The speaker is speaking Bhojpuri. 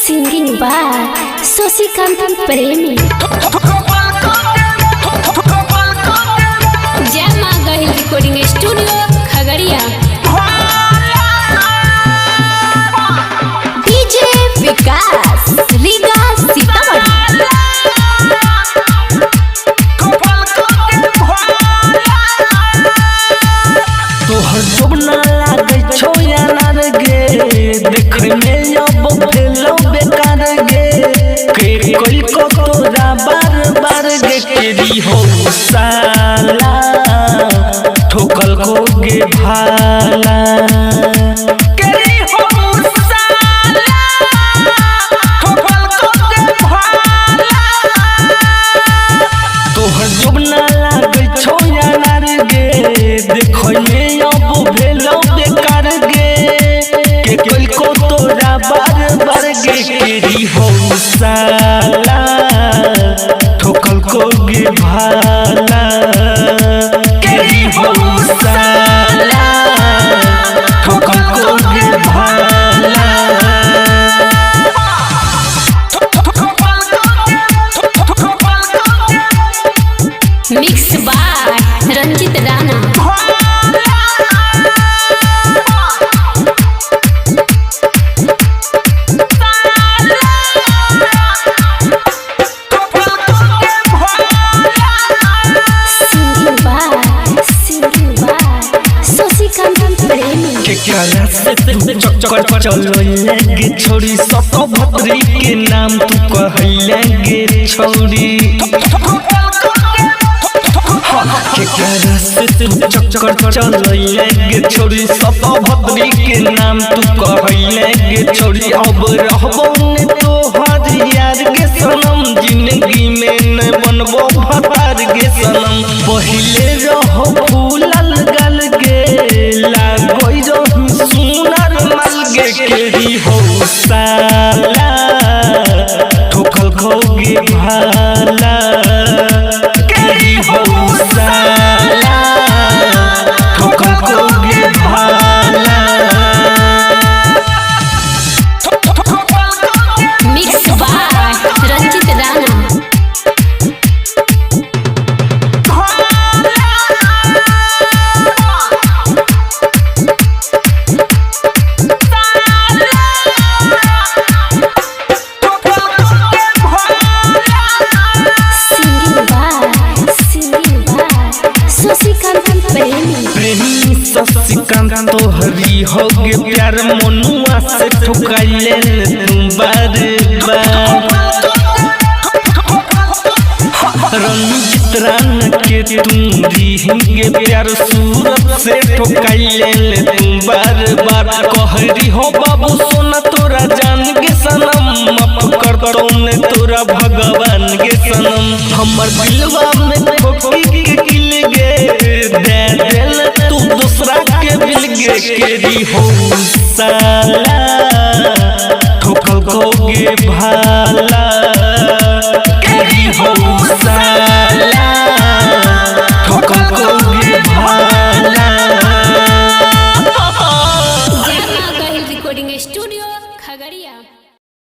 सिंगिंग बाय शशिकांत प्रेमी। जय मां गहिल रिकॉर्डिंग स्टूडियो खगड़िया। डीजे विकास रीगा सीतामढ़ी। तोहर जोबना लागे छो यार गे, देखे में अब भेलो बेकार गे। के कोई को तोरा बार बार गे केरी हो साला, ठोकल को गे भाला। केरी हो साला, ठोकल को गे भाला। तोहर जोबना लागे छो यार गे, देखो में अब भेलो बेकार गे। के कोई को तोरा बार बार गे केरी हो साला, ठोकल को गे भाला। केरी हो साला, ठोकल को गे भाला। Mix by Ranjit Rana. केकरा से तू चक्कर चलो लगे छोड़ी, सब भद्री के नाम तू कहले छोड़ी। केकरा से तू चक्कर चलो लगे छोड़ी, सब भद्री के नाम तू कहले छोड़ी। अब रहबो ने तोहर यार के सनम, जिंदगी में न बनबो भतार के सनम। पहिले रहो फूलल गल गे, लागोई जो सुनर मल गे। केरी हो साला, ठोकल खोगे भाला। केरी हो साला, ठोकल खोगे भाला। Mix by Ranjit Rana. प्रेमी शशिकांत तोहरी हो गे प्यार, मनुआ से ठोकाइले तुम बार बार। रंजित राणा के तुम गे प्यार, सूरत से ठोकाइले तुम बार बार। कहरी हो बाबू सोना तोरा जान गे सनम, माफ कर दो ने तोरा भगवान गे सनम। हमर दिलवा में ठोकी के किल गे, दे दिल तू दूसरा के मिल गे। केरी हो साला, ठोकल को गे भाला।